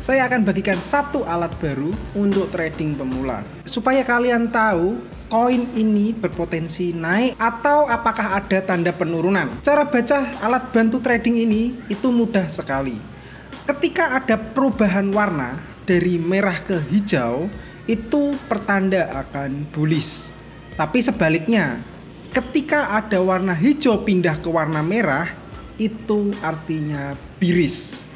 saya akan bagikan satu alat baru untuk trading pemula. Supaya kalian tahu koin ini berpotensi naik atau apakah ada tanda penurunan. Cara baca alat bantu trading ini itu mudah sekali. Ketika ada perubahan warna dari merah ke hijau, itu pertanda akan bullish. Tapi sebaliknya, ketika ada warna hijau pindah ke warna merah, itu artinya bearish.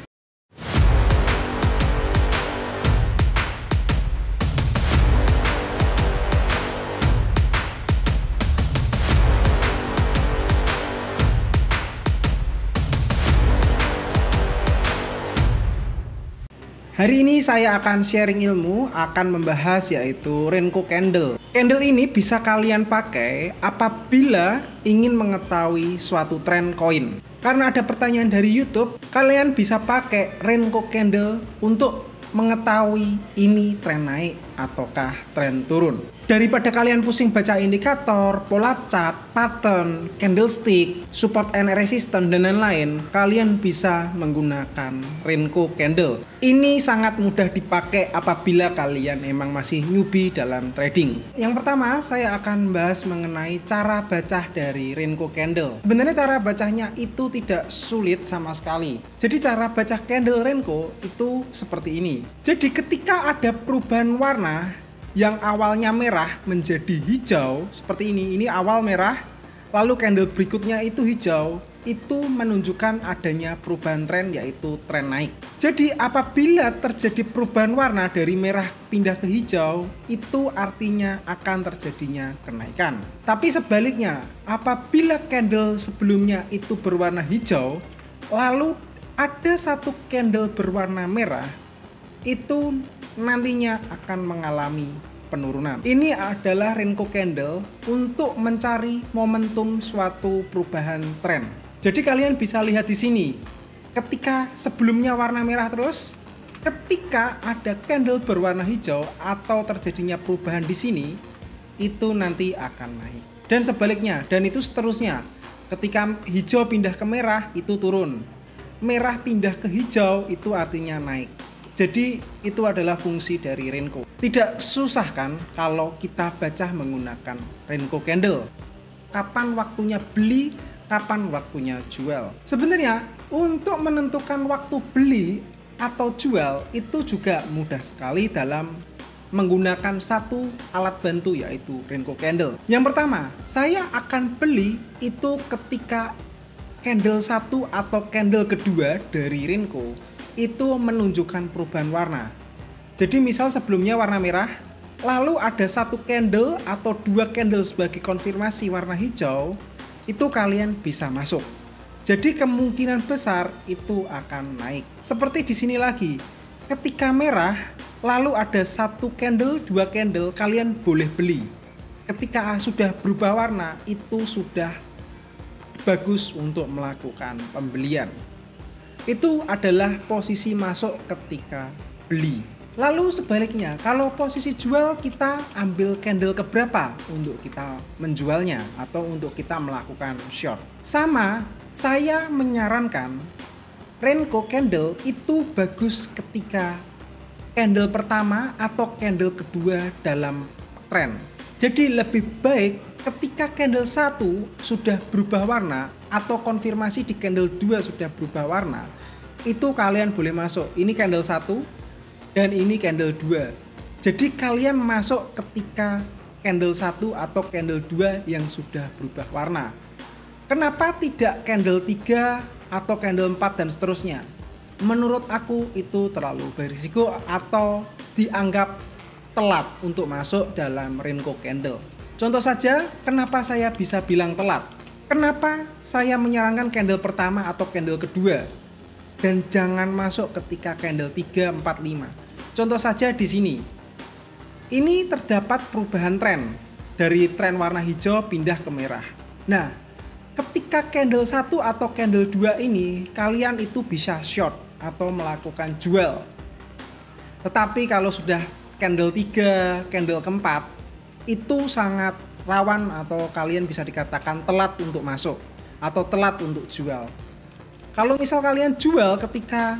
Hari ini saya akan sharing ilmu, akan membahas yaitu Renko Candle. Candle ini bisa kalian pakai apabila ingin mengetahui suatu tren koin. Karena ada pertanyaan dari YouTube, kalian bisa pakai Renko Candle untuk mengetahui ini tren naik ataukah tren turun. Daripada kalian pusing baca indikator, pola chart, pattern, candlestick, support and resistance dan lain-lain, kalian bisa menggunakan Renko Candle. Ini sangat mudah dipakai apabila kalian emang masih newbie dalam trading. Yang pertama, saya akan bahas mengenai cara baca dari Renko Candle. Sebenarnya cara bacanya itu tidak sulit sama sekali. Jadi cara baca candle Renko itu seperti ini. Jadi ketika ada perubahan warna yang awalnya merah menjadi hijau seperti ini awal merah, lalu candle berikutnya itu hijau, itu menunjukkan adanya perubahan tren yaitu tren naik. Jadi apabila terjadi perubahan warna dari merah pindah ke hijau, itu artinya akan terjadinya kenaikan. Tapi sebaliknya, apabila candle sebelumnya itu berwarna hijau, lalu ada satu candle berwarna merah, itu nantinya akan mengalami penurunan. Ini adalah Renko Candle untuk mencari momentum suatu perubahan tren. Jadi kalian bisa lihat di sini, ketika sebelumnya warna merah terus, ketika ada candle berwarna hijau atau terjadinya perubahan di sini, itu nanti akan naik. Dan sebaliknya, dan itu seterusnya. Ketika hijau pindah ke merah, itu turun. Merah pindah ke hijau, itu artinya naik. Jadi itu adalah fungsi dari Renko. Tidak susah kan kalau kita baca menggunakan Renko Candle. Kapan waktunya beli, kapan waktunya jual. Sebenarnya untuk menentukan waktu beli atau jual itu juga mudah sekali dalam menggunakan satu alat bantu yaitu Renko Candle. Yang pertama, saya akan beli itu ketika candle 1 atau candle kedua dari Renko itu menunjukkan perubahan warna. Jadi misal sebelumnya warna merah, lalu ada satu candle atau dua candle sebagai konfirmasi warna hijau, itu kalian bisa masuk. Jadi kemungkinan besar itu akan naik. Seperti di sini lagi, ketika merah, lalu ada satu candle, dua candle, kalian boleh beli. Ketika sudah berubah warna, itu sudah bagus untuk melakukan pembelian. Itu adalah posisi masuk ketika beli. Lalu sebaliknya, kalau posisi jual kita ambil candle keberapa untuk kita menjualnya atau untuk kita melakukan short. Sama, saya menyarankan Renko Candle itu bagus ketika candle pertama atau candle kedua dalam tren. Jadi lebih baik ketika candle 1 sudah berubah warna atau konfirmasi di candle 2 sudah berubah warna, itu kalian boleh masuk. Ini candle 1 dan ini candle 2. Jadi kalian masuk ketika candle 1 atau candle 2 yang sudah berubah warna. Kenapa tidak candle 3 atau candle 4 dan seterusnya? Menurut aku itu terlalu berisiko atau dianggap telat untuk masuk dalam Renko Candle. Contoh saja, kenapa saya bisa bilang telat? Kenapa saya menyarankan candle pertama atau candle kedua? Dan jangan masuk ketika candle 3, 4, 5. Contoh saja di sini. Ini terdapat perubahan tren dari tren warna hijau pindah ke merah. Nah, ketika candle 1 atau candle 2 ini kalian itu bisa short atau melakukan jual. Tetapi kalau sudah candle 3, candle keempat itu sangat rawan atau kalian bisa dikatakan telat untuk masuk atau telat untuk jual. Kalau misal kalian jual ketika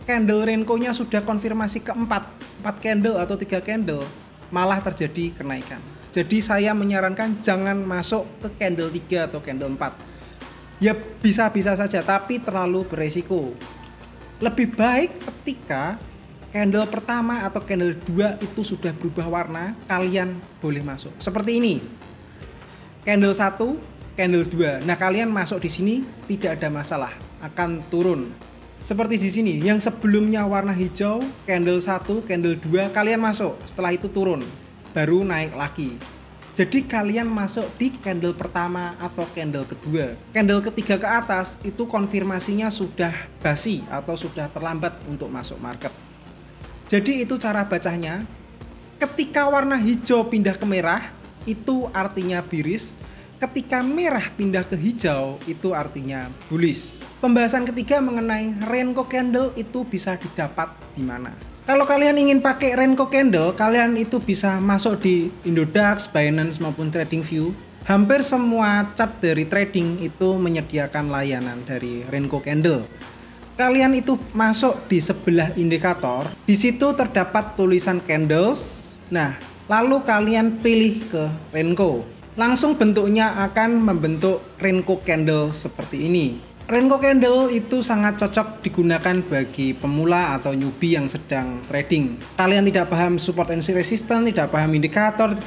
candle Renko-nya sudah konfirmasi ke 4 candle atau 3 candle, malah terjadi kenaikan. Jadi saya menyarankan jangan masuk ke candle 3 atau candle 4. Ya bisa-bisa saja, tapi terlalu beresiko. Lebih baik ketika candle pertama atau candle 2 itu sudah berubah warna, kalian boleh masuk. Seperti ini. Candle 1, candle 2. Nah, kalian masuk di sini tidak ada masalah, akan turun. Seperti di sini, yang sebelumnya warna hijau, candle 1, candle 2, kalian masuk. Setelah itu turun, baru naik lagi. Jadi kalian masuk di candle pertama atau candle kedua. Candle ketiga ke atas itu konfirmasinya sudah basi atau sudah terlambat untuk masuk market. Jadi itu cara bacanya. Ketika warna hijau pindah ke merah, itu artinya bearish. Ketika merah pindah ke hijau, itu artinya bullish. Pembahasan ketiga mengenai Renko candle itu bisa didapat di mana? Kalau kalian ingin pakai Renko candle, kalian itu bisa masuk di Indodax, Binance maupun TradingView. Hampir semua chart dari trading itu menyediakan layanan dari Renko candle. Kalian itu masuk di sebelah indikator, di situ terdapat tulisan candles. Nah, lalu kalian pilih ke Renko. Langsung bentuknya akan membentuk Renko candle seperti ini. Renko candle itu sangat cocok digunakan bagi pemula atau newbie yang sedang trading. Kalian tidak paham support and resistance, tidak paham indikator,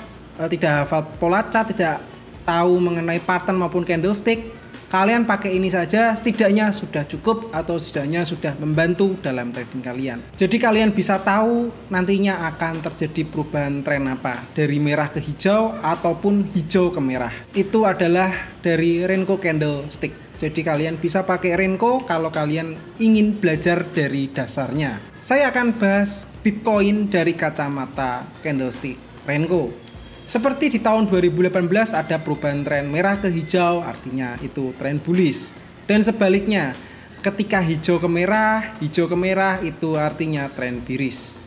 tidak hafal pola chart, tidak tahu mengenai pattern maupun candlestick. Kalian pakai ini saja, setidaknya sudah cukup atau setidaknya sudah membantu dalam trading kalian. Jadi kalian bisa tahu nantinya akan terjadi perubahan tren apa, dari merah ke hijau ataupun hijau ke merah. Itu adalah dari Renko candlestick. Jadi kalian bisa pakai Renko kalau kalian ingin belajar dari dasarnya. Saya akan bahas Bitcoin dari kacamata candlestick Renko. Seperti di tahun 2018 ada perubahan tren merah ke hijau, artinya itu tren bullish. Dan sebaliknya, ketika hijau ke merah itu artinya tren bearish.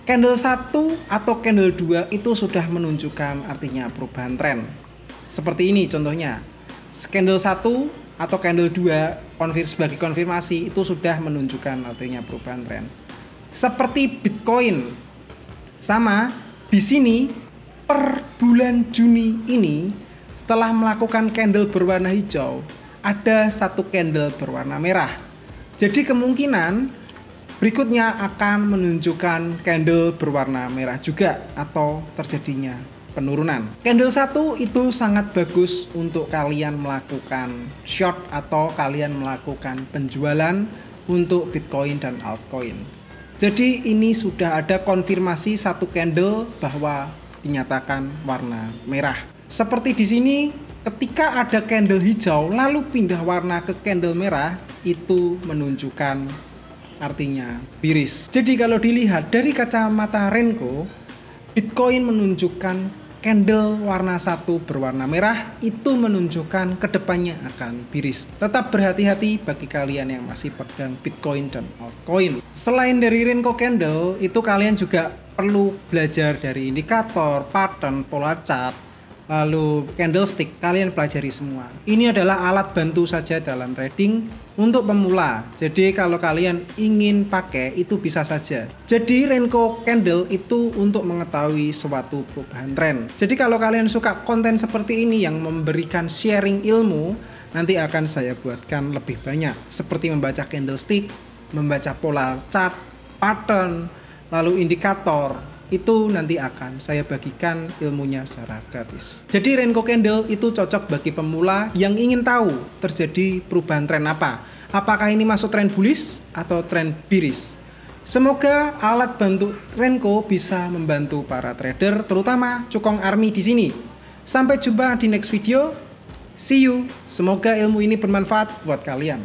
Candle 1 atau candle 2 itu sudah menunjukkan artinya perubahan tren. Seperti ini contohnya. Candle 1 atau candle 2 sebagai konfirmasi itu sudah menunjukkan artinya perubahan tren. Seperti Bitcoin. Sama, di sini per bulan Juni ini, setelah melakukan candle berwarna hijau, ada satu candle berwarna merah. Jadi kemungkinan berikutnya akan menunjukkan candle berwarna merah juga atau terjadinya penurunan. Candle 1 itu sangat bagus untuk kalian melakukan short atau kalian melakukan penjualan untuk Bitcoin dan altcoin. Jadi ini sudah ada konfirmasi satu candle bahwa dinyatakan warna merah. Seperti di sini, ketika ada candle hijau lalu pindah warna ke candle merah, itu menunjukkan artinya bearish. Jadi kalau dilihat dari kacamata Renko, Bitcoin menunjukkan candle warna 1 berwarna merah, itu menunjukkan kedepannya akan bearish. Tetap berhati-hati bagi kalian yang masih pegang Bitcoin dan altcoin. Selain dari Renko candle, itu kalian juga perlu belajar dari indikator, pattern, pola chart, lalu candlestick. Kalian pelajari semua. Ini adalah alat bantu saja dalam trading untuk pemula. Jadi kalau kalian ingin pakai itu bisa saja. Jadi Renko candle itu untuk mengetahui suatu perubahan tren. Jadi kalau kalian suka konten seperti ini yang memberikan sharing ilmu, nanti akan saya buatkan lebih banyak, seperti membaca candlestick, membaca pola chart, pattern, lalu indikator. Itu nanti akan saya bagikan ilmunya secara gratis. Jadi Renko candle itu cocok bagi pemula yang ingin tahu terjadi perubahan tren apa. Apakah ini masuk tren bullish atau tren bearish. Semoga alat bantu Renko bisa membantu para trader, terutama Cukong Army di sini. Sampai jumpa di next video. See you. Semoga ilmu ini bermanfaat buat kalian.